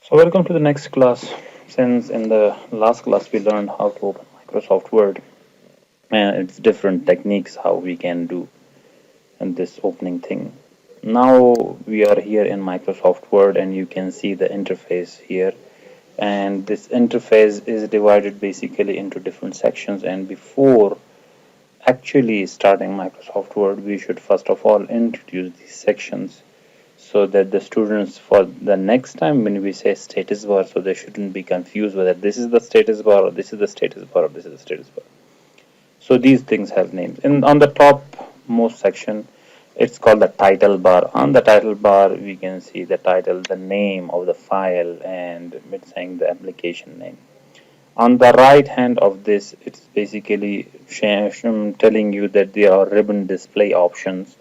So welcome to the next class. Since in the last class we learned how to open Microsoft Word and its different techniques how we can do and this opening thing. Now we are here in Microsoft Word and you can see the interface here, and this interface is divided basically into different sections. And before actually starting Microsoft Word we should first of all introduce these sections so that the students for the next time when we say status bar, so they shouldn't be confused whether this is the status bar or this is the status bar or this is the status bar. So these things have names. And on the top most section, it's called the title bar. On the title bar, we can see the title, the name of the file, and it's saying the application name. On the right hand of this, it's basically telling you that there are ribbon display options.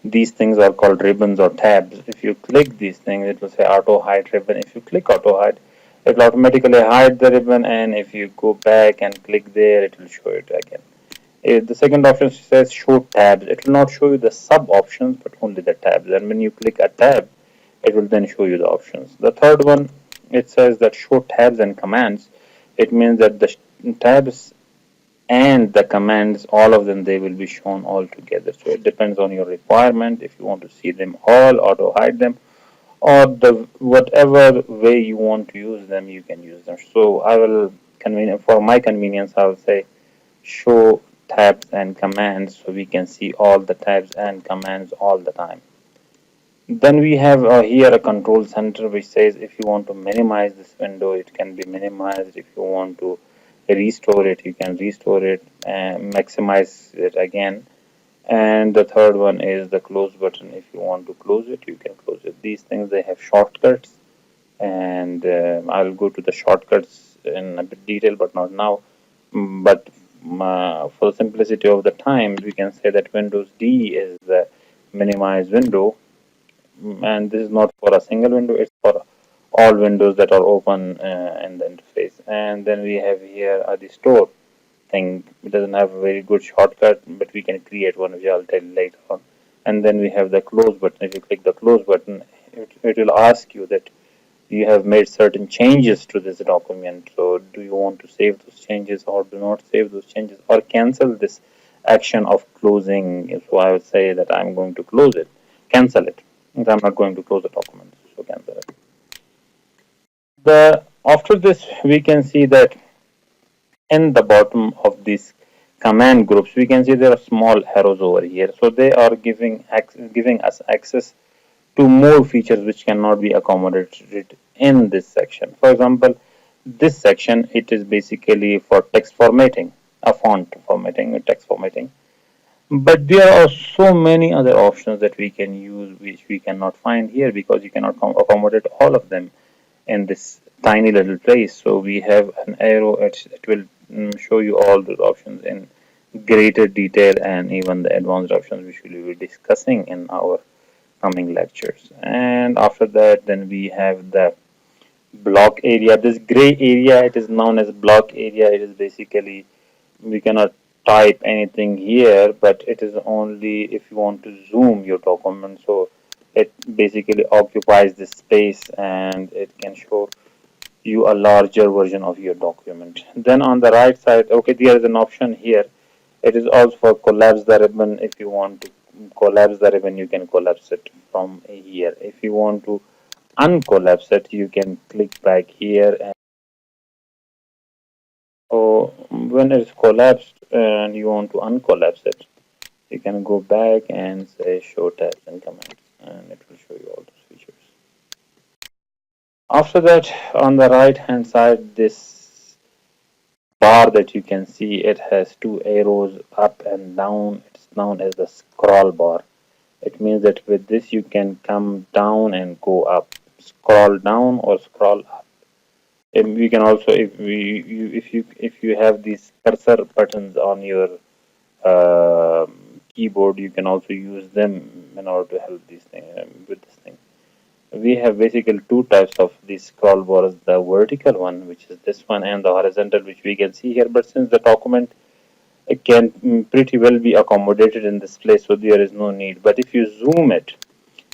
These things are called ribbons or tabs. If you click these things, it will say auto hide ribbon. If you click auto hide, it will automatically hide the ribbon, and if you go back and click there, it will show it again. The second option says show tabs. It will not show you the sub options, but only the tabs. And when you click a tab, it will then show you the options. The third one, it says that show tabs and commands. It means that the tabs and the commands, all of them, they will be shown all together. So it depends on your requirement. If you want to see them all, auto hide them, or the whatever way you want to use them, you can use them. So I will for my convenience, I will say show tabs and commands so we can see all the tabs and commands all the time. Then we have here a control center which says if you want to minimize this window, it can be minimized. If you want to restore it, you can restore it and maximize it again. And the third one is the close button. If you want to close it, you can close it. These things, they have shortcuts, and I'll go to the shortcuts in a bit detail, but not now. But for the simplicity of the time, we can say that Windows D is the minimize window, and this is not for a single window, it's for all windows that are open in the interface. And then we have here the store thing. It doesn't have a very good shortcut, but we can create one, which I'll tell you later on. And then we have the close button. If you click the close button, it will ask you that you have made certain changes to this document. So do you want to save those changes or do not save those changes or cancel this action of closing? So I would say that I'm going to close it, cancel it. I'm not going to close the document, so cancel it. The after this, we can see that in the bottom of these command groups, we can see there are small arrows over here. So they are giving us access to more features which cannot be accommodated in this section. For example, this section, it is basically for text formatting, a font formatting, a text formatting. But there are so many other options that we can use which we cannot find here because you cannot accommodate all of them in this tiny little place. So we have an arrow, it will show you all those options in greater detail, and even the advanced options which we will be discussing in our coming lectures. And after that, then we have the block area. This gray area, it is known as block area. It is basically, we cannot type anything here, but it is only if you want to zoom your document. So it basically occupies this space and it can show you a larger version of your document. Then on the right side, okay, there is an option here. It is also for collapse the ribbon. If you want to collapse the ribbon, you can collapse it from here. If you want to uncollapse it, you can click back here. And so when it's collapsed and you want to uncollapse it, you can go back and say show tabs and commands, and it will show you all those features. After that, on the right hand side, this bar that you can see, it has two arrows up and down. It's known as the scroll bar. It means that with this you can come down and go up, scroll down or scroll up. And we can also, if you have these cursor buttons on your keyboard, you can also use them in order to help these thing with this thing. We have basically two types of these scroll bars: the vertical one, which is this one, and the horizontal, which we can see here. But since the document, it can pretty well be accommodated in this place, so there is no need. But if you zoom it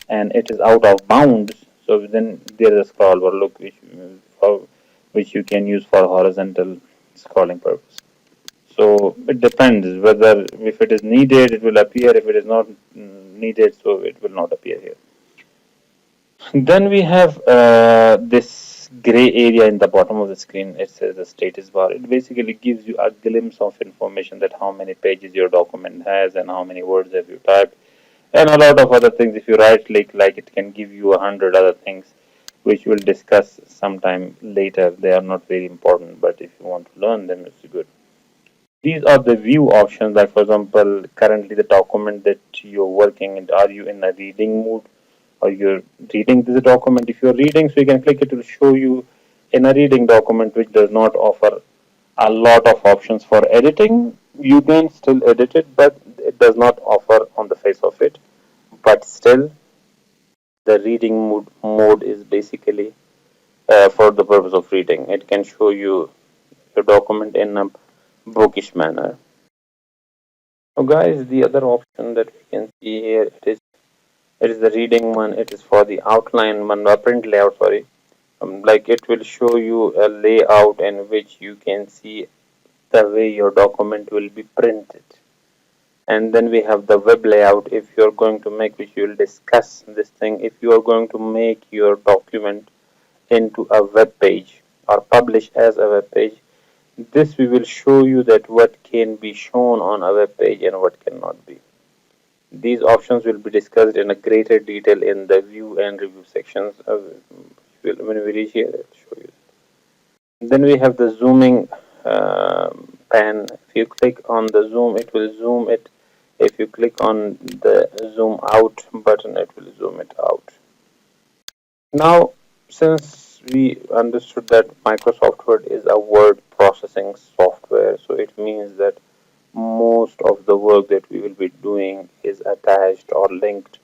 and it is out of bounds, So then there is a scroll bar, look, which you can use for horizontal scrolling purpose. So it depends whether if it is needed, it will appear. If it is not needed, so it will not appear here. Then we have this gray area in the bottom of the screen. It says the status bar. It basically gives you a glimpse of information that how many pages your document has and how many words have you typed and a lot of other things. If you right click, like it can give you 100 other things, which we'll discuss sometime later. They are not very important, but if you want to learn them, it's good. These are the view options. Like for example, currently the document that you're working in, are you in a reading mood or you're reading this document? If you're reading, so you can click it to show you in a reading document which does not offer a lot of options for editing. You can still edit it, but it does not offer on the face of it. But still, the reading mode is basically for the purpose of reading. It can show you your document in a bookish manner. So guys, the other option that we can see here, it is the reading one. It is for the outline one, print layout. Sorry, like it will show you a layout in which you can see the way your document will be printed. And then we have the web layout. If you're going to make, which we will discuss this thing, if you are going to make your document into a web page or publish as a web page, this we will show you that what can be shown on a web page and what cannot be. These options will be discussed in a greater detail in the view and review sections. When we reach here, I'll show you. Then we have the zooming pan. If you click on the zoom, it will zoom it. If you click on the zoom out button, it will zoom it out. Now, since we understood that Microsoft Word is a word processing software, so it means that most of the work that we will be doing is attached or linked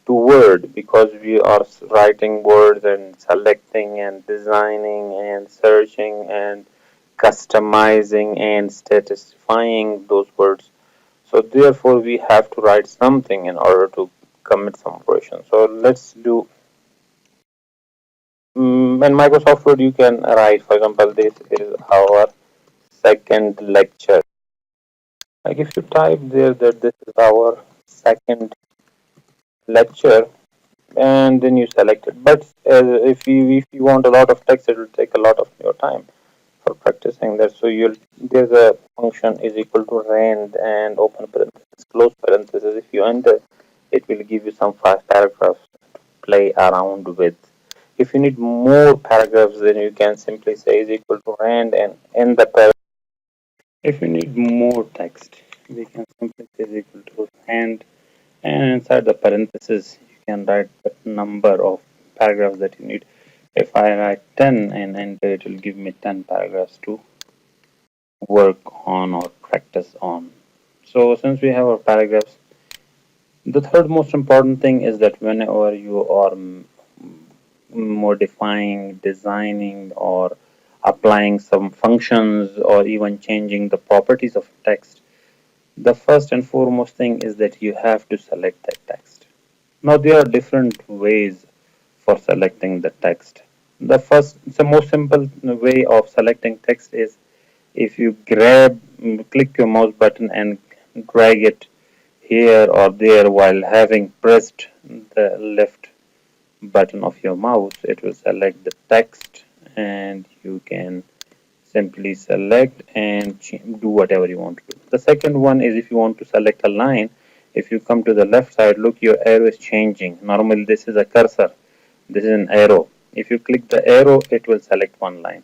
to Word because we are writing words and selecting and designing and searching and customizing and statusifying those words. So therefore, we have to write something in order to commit some operation. So let's do. In Microsoft Word, you can write, for example, this is our second lecture. Like if you type there that this is our second lecture, and then you select it. But if you want a lot of text, it will take a lot of your time for practicing that. So there's a function is equal to rand and open parenthesis, close parenthesis. If you enter, it will give you some 5 paragraphs to play around with. If you need more paragraphs, then you can simply say is equal to rand and end the paragraph. If you need more text, we can simply say is equal to rand, and inside the parenthesis, you can write the number of paragraphs that you need. If I write 10 and enter, it will give me 10 paragraphs to work on or practice on. So since we have our paragraphs, the third most important thing is that whenever you are modifying, designing, or applying some functions or even changing the properties of text, the first and foremost thing is that you have to select that text. Now there are different ways for selecting the text. The most simple way of selecting text is if you click your mouse button and drag it here or there while having pressed the left button of your mouse, it will select the text and you can simply select and do whatever you want to do. The second one is if you want to select a line, if you come to the left side, look, your arrow is changing. Normally this is a cursor, this is an arrow. If you click the arrow, it will select one line.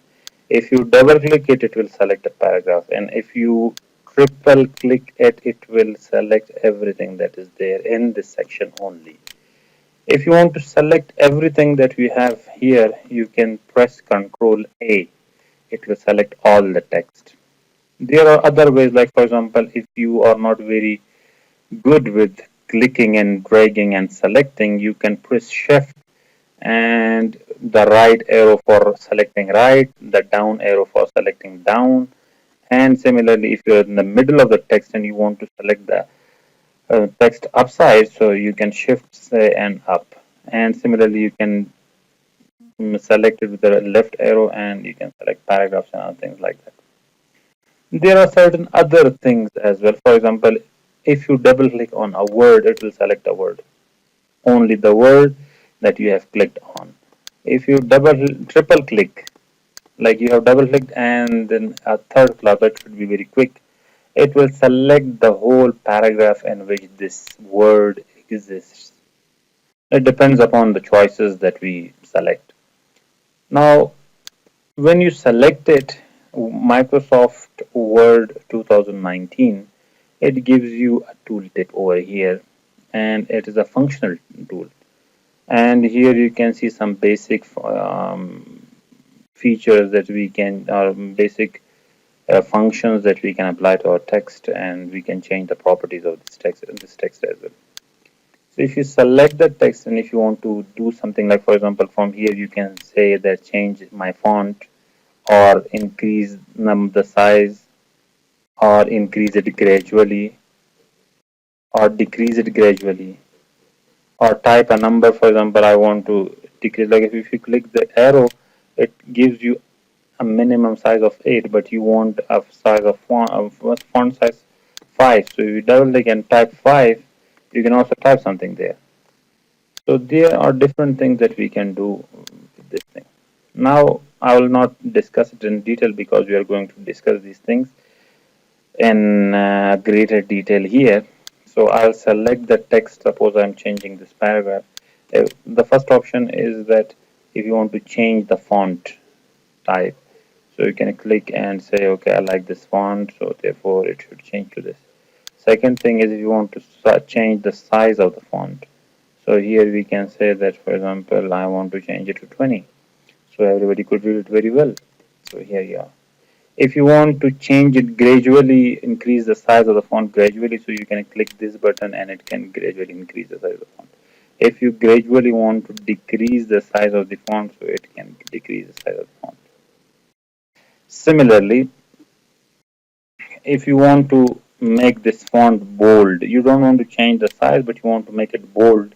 If you double click it, it will select a paragraph. And if you triple click it, it will select everything that is there in this section only. If you want to select everything that we have here, you can press Ctrl A. It will select all the text. There are other ways, like for example, if you are not very good with clicking and dragging and selecting, you can press Shift and the right arrow for selecting right, the down arrow for selecting down. And similarly, if you're in the middle of the text and you want to select the text upside, so you can shift say and up. And similarly, you can select it with the left arrow, and you can select paragraphs and other things like that. There are certain other things as well. For example, if you double click on a word, it will select a word, only the word that you have clicked on. If you triple click, like you have double clicked and then a third class, that should be very quick. It will select the whole paragraph in which this word exists. It depends upon the choices that we select. Now, when you select it, Microsoft Word 2019, it gives you a tooltip over here, and it is a functional tool. And here you can see some basic features that we can, or basic functions that we can apply to our text, and we can change the properties of this text as well. So if you select the text, and if you want to do something like, for example, from here you can say that change my font, or increase the size, or increase it gradually, or decrease it gradually, or type a number. For example, I want to decrease, like if you click the arrow, it gives you a minimum size of 8, but you want a size of font size 5. So if you double click and type 5, you can also type something there. So there are different things that we can do with this thing. Now I will not discuss it in detail because we are going to discuss these things in greater detail here. So I'll select the text. Suppose I'm changing this paragraph. The first option is that if you want to change the font type, so you can click and say, okay, I like this font, so therefore it should change to this. Second thing is if you want to change the size of the font. So here we can say that, for example, I want to change it to 20. So everybody could read it very well. So here you are. If you want to change it gradually, increase the size of the font gradually, so you can click this button and it can gradually increase the size of the font. If you gradually want to decrease the size of the font, so it can decrease the size of the font. Similarly, if you want to make this font bold, you don't want to change the size, but you want to make it bold,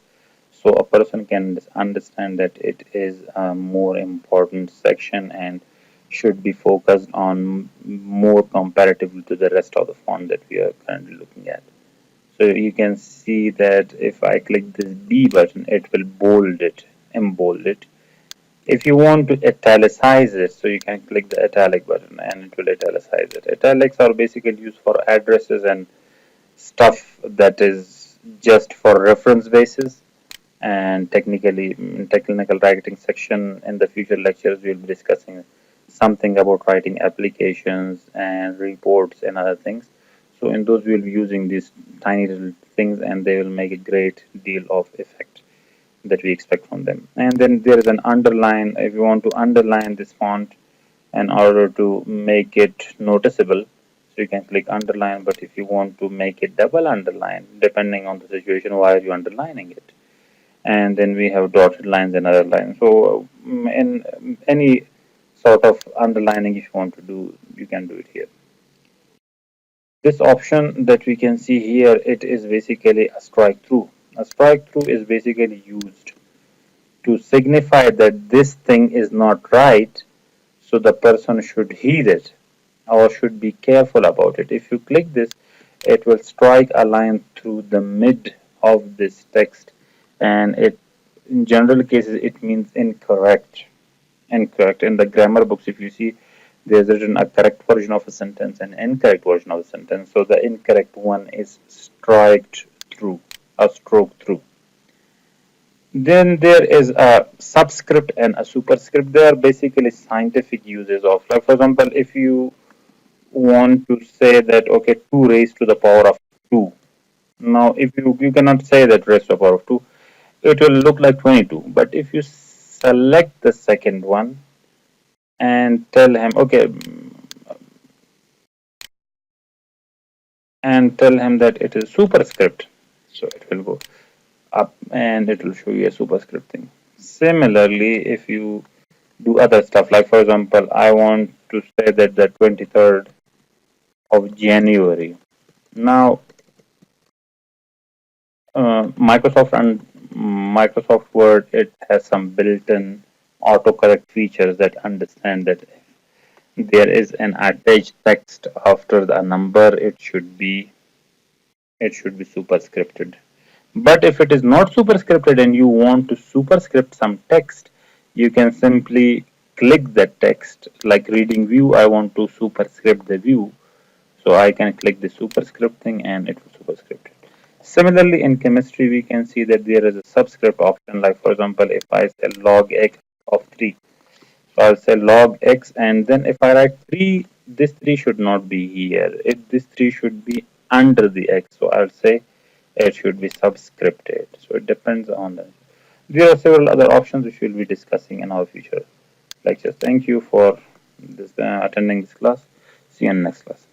so a person can understand that it is a more important section and should be focused on more comparatively to the rest of the font that we are currently looking at. So you can see that if I click this B button, it will bold it, embold it. If you want to italicize it, so you can click the italic button and it will italicize it. Italics are basically used for addresses and stuff that is just for reference basis. And technical writing section in the future lectures we'll be discussing something about writing applications and reports and other things. So in those we'll be using these tiny little things, and they will make a great deal of effect that we expect from them. And then there is an underline. If you want to underline this font in order to make it noticeable, so you can click underline. But if you want to make it double underline, depending on the situation, why are you underlining it? And then we have dotted lines and other lines. So in any sort of underlining, if you want to do, you can do it here. This option that we can see here, it is basically a strike through. A strike through is basically used to signify that this thing is not right, so the person should heed it or should be careful about it. If you click this, it will strike a line through the mid of this text, and it, in general cases, it means incorrect. Incorrect. In the grammar books, if you see, there's written a correct version of a sentence and incorrect version of a sentence. So the incorrect one is striked through, or stroke through. Then there is a subscript and a superscript. They are basically scientific uses of, like, for example, if you want to say that, okay, 2 raised to the power of 2. Now, if you cannot say that raised to the power of 2, it will look like 22. But if you select the second one and tell him, okay, and tell him that it is superscript, so it will go up and it will show you a superscript thing. Similarly, if you do other stuff, like for example, I want to say that the 23rd of January. Now, Microsoft Word, it has some built-in autocorrect features that understand that if there is an attached text after the number, it should be superscripted. But if it is not superscripted and you want to superscript some text, you can simply click that text. Like reading view, I want to superscript the view. So I can click the superscript thing and it will superscript it. Similarly, in chemistry, we can see that there is a subscript option. Like for example, if I say log x of 3, so I'll say log x, and then if I write 3, this 3 should not be here. This 3 should be under the x. So I'll say it should be subscripted. So it depends on that. There are several other options which we'll be discussing in our future lectures. Thank you for attending this class. See you in the next class.